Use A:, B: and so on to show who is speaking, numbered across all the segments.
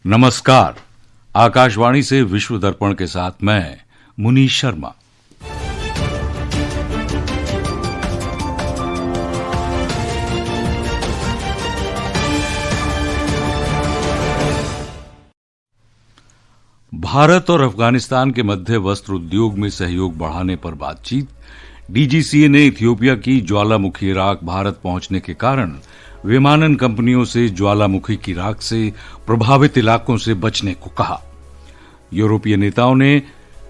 A: नमस्कार। आकाशवाणी से विश्व दर्पण के साथ मैं मुनीश शर्मा। भारत और अफगानिस्तान के मध्य वस्त्र उद्योग में सहयोग बढ़ाने पर बातचीत। डीजीसीए ने इथियोपिया की ज्वालामुखी राख भारत पहुंचने के कारण विमानन कंपनियों से ज्वालामुखी की राख से प्रभावित इलाकों से बचने को कहा। यूरोपीय नेताओं ने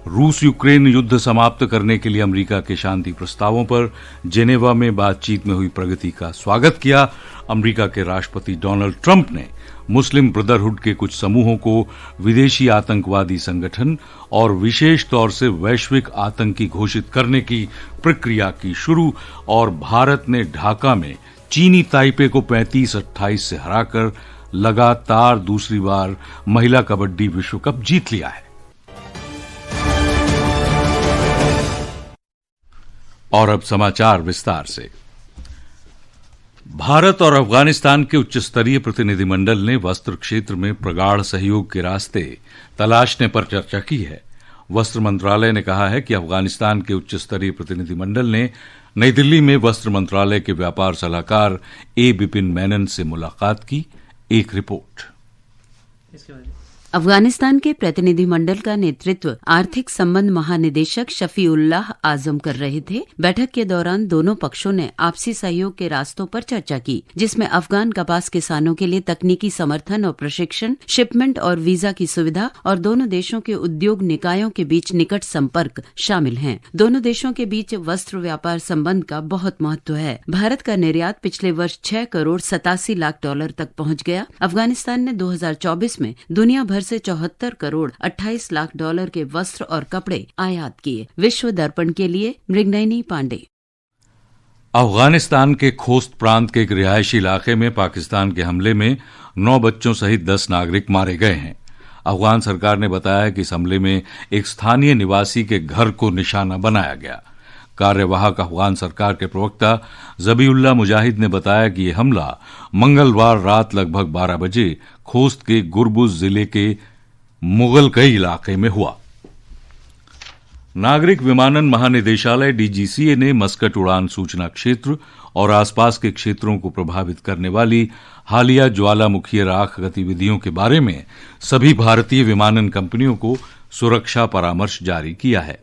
A: रूस यूक्रेन युद्ध समाप्त करने के लिए अमेरिका के शांति प्रस्तावों पर जेनेवा में बातचीत में हुई प्रगति का स्वागत किया। अमेरिका के राष्ट्रपति डोनाल्ड ट्रंप ने मुस्लिम ब्रदरहुड के कुछ समूहों को विदेशी आतंकवादी संगठन और विशेष तौर से वैश्विक आतंकी घोषित करने की प्रक्रिया की शुरू और भारत ने ढाका में चीनी ताइपे को 35-28 से हराकर लगातार दूसरी बार महिला कबड्डी विश्व कप जीत लिया है। और अब समाचार विस्तार से। भारत और अफगानिस्तान के उच्च स्तरीय प्रतिनिधिमंडल ने वस्त्र क्षेत्र में प्रगाढ़ सहयोग के रास्ते तलाशने पर चर्चा की है। वस्त्र मंत्रालय ने कहा है कि अफगानिस्तान के उच्च स्तरीय प्रतिनिधिमंडल ने नई दिल्ली में वस्त्र मंत्रालय के व्यापार सलाहकार ए बिपिन मैनन से मुलाकात की। एक रिपोर्ट।
B: अफगानिस्तान के प्रतिनिधिमंडल का नेतृत्व आर्थिक संबंध महानिदेशक शफीउल्लाह आजम कर रहे थे। बैठक के दौरान दोनों पक्षों ने आपसी सहयोग के रास्तों पर चर्चा की, जिसमें अफगान कपास किसानों के लिए तकनीकी समर्थन और प्रशिक्षण, शिपमेंट और वीजा की सुविधा और दोनों देशों के उद्योग निकायों के बीच निकट संपर्क शामिल हैं। दोनों देशों के बीच वस्त्र व्यापार संबंध का बहुत महत्व है। भारत का निर्यात पिछले वर्ष 6 करोड़ 87 लाख डॉलर तक पहुंच गया। अफगानिस्तान ने 2024 में दुनिया भर से 74 करोड़ 28 लाख डॉलर के वस्त्र और कपड़े आयात किए। विश्व दर्पण के लिए मृगनयनी पांडे।
A: अफगानिस्तान के खोस्त प्रांत के एक रिहायशी इलाके में पाकिस्तान के हमले में 9 बच्चों सहित 10 नागरिक मारे गए हैं। अफगान सरकार ने बताया कि इस हमले में एक स्थानीय निवासी के घर को निशाना बनाया गया। कार्यवाहक अफगान सरकार के प्रवक्ता जबीउल्लाह मुजाहिद ने बताया कि यह हमला मंगलवार रात लगभग 12 बजे खोस्त के गुरबुज जिले के मुगलकई इलाके में हुआ। नागरिक विमानन महानिदेशालय डीजीसीए ने मस्कट उड़ान सूचना क्षेत्र और आसपास के क्षेत्रों को प्रभावित करने वाली हालिया ज्वालामुखी राख गतिविधियों के बारे में सभी भारतीय विमानन कंपनियों को सुरक्षा परामर्श जारी किया है।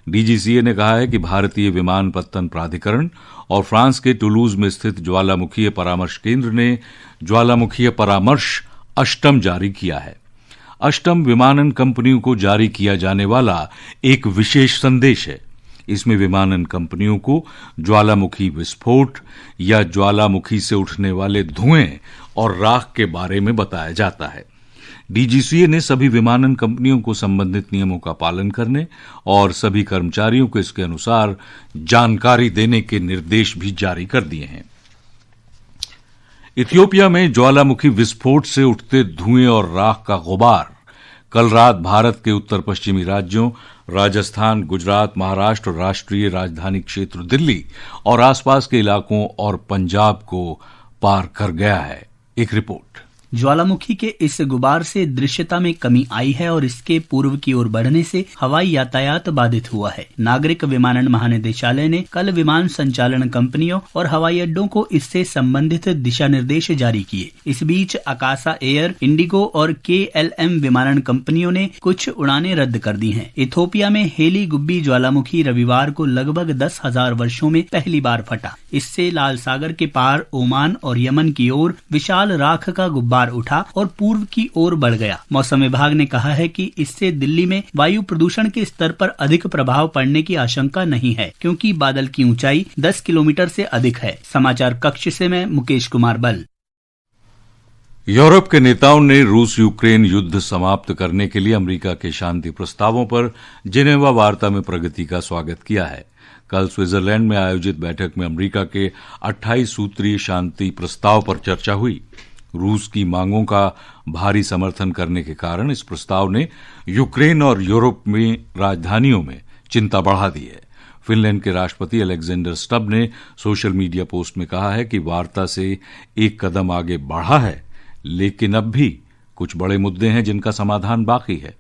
A: डीजीसीए ने कहा है कि भारतीय विमानपत्तन प्राधिकरण और फ्रांस के टुलूज में स्थित ज्वालामुखीय परामर्श केंद्र ने ज्वालामुखीय परामर्श अष्टम जारी किया है। अष्टम विमानन कंपनियों को जारी किया जाने वाला एक विशेष संदेश है। इसमें विमानन कंपनियों को ज्वालामुखी विस्फोट या ज्वालामुखी से उठने वाले धुएं और राख के बारे में बताया जाता है। डीजीसीए ने सभी विमानन कंपनियों को संबंधित नियमों का पालन करने और सभी कर्मचारियों को इसके अनुसार जानकारी देने के निर्देश भी जारी कर दिए हैं। इथियोपिया में ज्वालामुखी विस्फोट से उठते धुएं और राख का गुबार कल रात भारत के उत्तर पश्चिमी राज्यों राजस्थान, गुजरात, महाराष्ट्र और राष्ट्रीय राजधानी क्षेत्र दिल्ली और आसपास के इलाकों और पंजाब को पार कर गया है। एक रिपोर्ट।
C: ज्वालामुखी के इस गुबार से दृश्यता में कमी आई है और इसके पूर्व की ओर बढ़ने से हवाई यातायात बाधित हुआ है। नागरिक विमानन महानिदेशालय ने कल विमान संचालन कंपनियों और हवाई अड्डों को इससे संबंधित दिशा निर्देश जारी किए। इस बीच आकाशा एयर, इंडिगो और KLM विमानन कंपनियों ने कुछ उड़ानें रद्द कर दी हैं। इथियोपिया में हेली गुब्बी ज्वालामुखी रविवार को लगभग 10,000 वर्षों में पहली बार फटा। इससे लाल सागर के पार ओमान और यमन की ओर विशाल राख का गुब्बार उठा और पूर्व की ओर बढ़ गया। मौसम विभाग ने कहा है कि इससे दिल्ली में वायु प्रदूषण के स्तर पर अधिक प्रभाव पड़ने की आशंका नहीं है, क्योंकि बादल की ऊंचाई 10 किलोमीटर से अधिक है। समाचार कक्ष से मैं मुकेश कुमार बल।
A: यूरोप के नेताओं ने रूस यूक्रेन युद्ध समाप्त करने के लिए अमेरिका के शांति प्रस्तावों पर जेनेवा वार्ता में प्रगति का स्वागत किया है। कल स्विट्जरलैंड में आयोजित बैठक में अमेरिका के 28 सूत्रीय शांति प्रस्ताव पर चर्चा हुई। रूस की मांगों का भारी समर्थन करने के कारण इस प्रस्ताव ने यूक्रेन और यूरोप में राजधानियों में चिंता बढ़ा दी है। फिनलैंड के राष्ट्रपति अलेक्जेंडर स्टब ने सोशल मीडिया पोस्ट में कहा है कि वार्ता से एक कदम आगे बढ़ा है, लेकिन अब भी कुछ बड़े मुद्दे हैं जिनका समाधान बाकी है।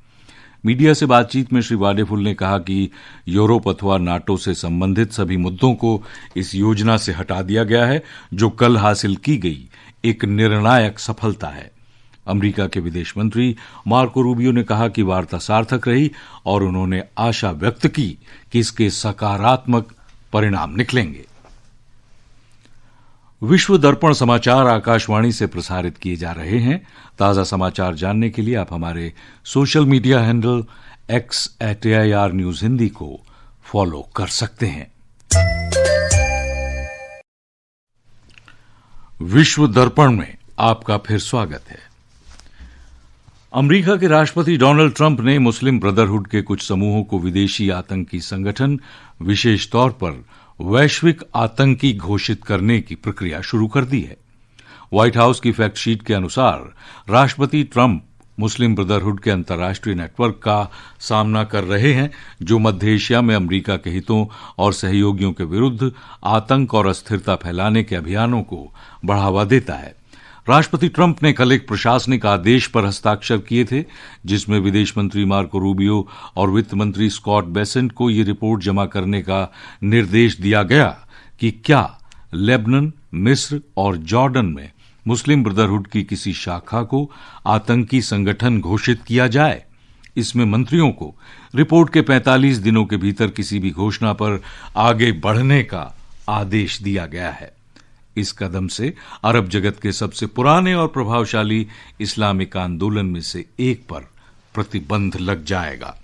A: मीडिया से बातचीत में श्री वाडेफुल ने कहा कि यूरोप अथवा नाटो से संबंधित सभी मुद्दों को इस योजना से हटा दिया गया है, जो कल हासिल की गई एक निर्णायक सफलता है। अमेरिका के विदेश मंत्री मार्को रूबियो ने कहा कि वार्ता सार्थक रही और उन्होंने आशा व्यक्त की कि इसके सकारात्मक परिणाम निकलेंगे। विश्व दर्पण समाचार आकाशवाणी से प्रसारित किए जा रहे हैं। ताजा समाचार जानने के लिए आप हमारे social media handle x@AIR news Hindi को फॉलो कर सकते हैं। विश्व दर्पण में आपका फिर स्वागत है। अमेरिका के राष्ट्रपति डोनाल्ड ट्रंप ने मुस्लिम ब्रदरहुड के कुछ समूहों को विदेशी आतंकी संगठन, विशेष तौर पर वैश्विक आतंकी घोषित करने की प्रक्रिया शुरू कर दी है। व्हाइट हाउस की फैक्ट शीट के अनुसार राष्ट्रपति ट्रंप मुस्लिम ब्रदरहुड के अंतर्राष्ट्रीय नेटवर्क का सामना कर रहे हैं, जो मध्य एशिया में अमेरिका के हितों और सहयोगियों के विरुद्ध आतंक और अस्थिरता फैलाने के अभियानों को बढ़ावा देता है। राष्ट्रपति ट्रंप ने कल एक प्रशासनिक आदेश पर हस्ताक्षर किए थे, जिसमें विदेश मंत्री मार्को रूबियो और वित्त मंत्री स्कॉट बेसेंट को ये रिपोर्ट जमा करने का निर्देश दिया गया कि क्या लेबनान, मिस्र और जॉर्डन में मुस्लिम ब्रदरहुड की किसी शाखा को आतंकी संगठन घोषित किया जाए। इसमें मंत्रियों को रिपोर्ट के 45 दिनों के भीतर किसी भी घोषणा पर आगे बढ़ने का आदेश दिया गया है। इस कदम से अरब जगत के सबसे पुराने और प्रभावशाली इस्लामिक आंदोलन में से एक पर प्रतिबंध लग जाएगा।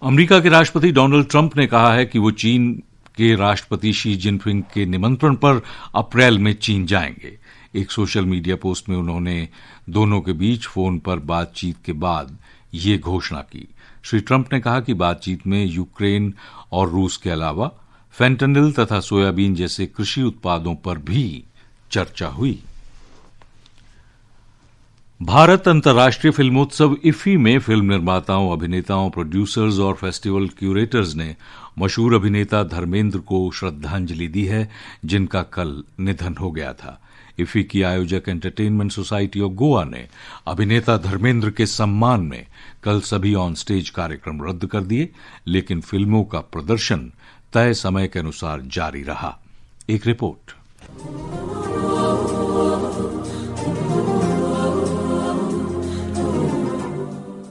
A: अमेरिका के राष्ट्रपति डोनाल्ड ट्रंप ने कहा है कि वो चीन के राष्ट्रपति शी जिनपिंग के निमंत्रण पर अप्रैल में चीन जाएंगे। एक सोशल मीडिया पोस्ट में उन्होंने दोनों के बीच फोन पर बातचीत के बाद ये घोषणा की। श्री ट्रंप ने कहा कि बातचीत में यूक्रेन और रूस के अलावा फेंटनिल तथा सोयाबीन जैसे कृषि उत्पादों पर भी चर्चा हुई। भारत अंतर्राष्ट्रीय फिल्मोत्सव इफ्फी में फिल्म निर्माताओं, अभिनेताओं, प्रोड्यूसर्स और फेस्टिवल क्यूरेटर्स ने मशहूर अभिनेता धर्मेंद्र को श्रद्धांजलि दी है, जिनका कल निधन हो गया था। इफ्फी की आयोजक एंटरटेनमेंट सोसाइटी ऑफ गोवा ने अभिनेता धर्मेंद्र के सम्मान में कल सभी ऑन स्टेज कार्यक्रम रद्द कर दिए, लेकिन फिल्मों का प्रदर्शन तय समय के अनुसार जारी रहा। एक रिपोर्ट।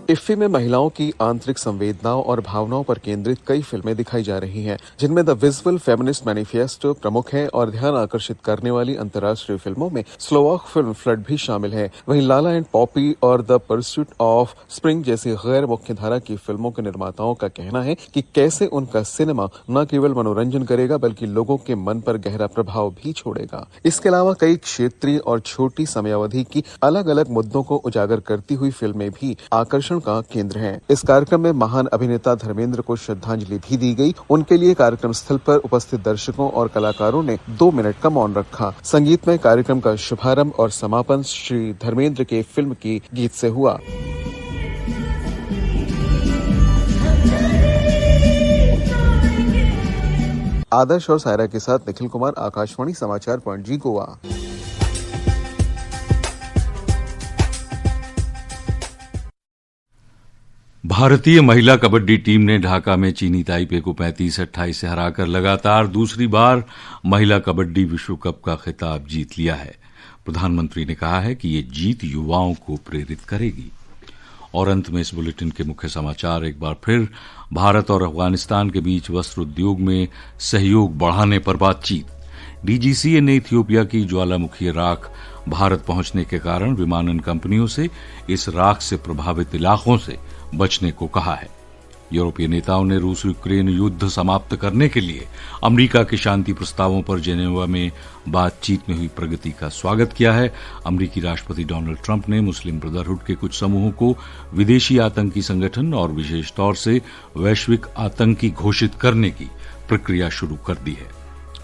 D: इफ्फी में महिलाओं की आंतरिक संवेदनाओं और भावनाओं पर केंद्रित कई फिल्में दिखाई जा रही हैं, जिनमें द विजुअल फेमिनिस्ट मैनिफेस्टो प्रमुख है और ध्यान आकर्षित करने वाली अंतर्राष्ट्रीय फिल्मों में स्लोवाक फिल्म फ्लड भी शामिल है। वहीं लाला एंड पॉपी और द परस्यूट ऑफ स्प्रिंग जैसी गैर मुख्य धारा की फिल्मों के निर्माताओं का कहना है कि कैसे उनका सिनेमा न केवल मनोरंजन करेगा बल्कि लोगों के मन पर गहरा प्रभाव भी छोड़ेगा। इसके अलावा कई क्षेत्रीय और छोटी समयावधि की अलग अलग मुद्दों को उजागर करती हुई फिल्में भी आकर्षण का केंद्र है। इस कार्यक्रम में महान अभिनेता धर्मेंद्र को श्रद्धांजलि भी दी गई। उनके लिए कार्यक्रम स्थल पर उपस्थित दर्शकों और कलाकारों ने 2 मिनट का मौन रखा। संगीतमय कार्यक्रम का शुभारंभ और समापन श्री धर्मेंद्र के फिल्म की गीत से हुआ। आदर्श और सायरा के साथ निखिल कुमार, आकाशवाणी समाचार पणजी, गोवा।
A: भारतीय महिला कबड्डी टीम ने ढाका में चीनी ताइपे को 35-28 से हराकर लगातार दूसरी बार महिला कबड्डी विश्व कप का खिताब जीत लिया है। प्रधानमंत्री ने कहा है कि ये जीत युवाओं को प्रेरित करेगी। और अंत में इस बुलेटिन के मुख्य समाचार एक बार फिर। भारत और अफगानिस्तान के बीच वस्त्र उद्योग में सहयोग बढ़ाने पर बातचीत। डीजीसीए ने इथियोपिया की ज्वालामुखी राख भारत पहुंचने के कारण विमानन कंपनियों से इस राख से प्रभावित इलाकों से बचने को कहा है। यूरोपीय नेताओं ने रूस यूक्रेन युद्ध समाप्त करने के लिए अमेरिका के शांति प्रस्तावों पर जेनेवा में बातचीत में हुई प्रगति का स्वागत किया है। अमेरिकी राष्ट्रपति डोनाल्ड ट्रंप ने मुस्लिम ब्रदरहुड के कुछ समूहों को विदेशी आतंकी संगठन और विशेष तौर से वैश्विक आतंकी घोषित करने की प्रक्रिया शुरू कर दी है।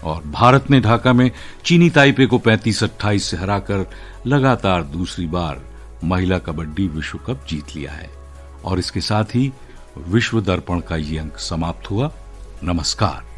A: और भारत ने ढाका में चीनी ताइपे को 35-28 से हराकर लगातार दूसरी बार महिला कबड्डी विश्व कप जीत लिया है। और इसके साथ ही विश्व दर्पण का ये अंक समाप्त हुआ। नमस्कार।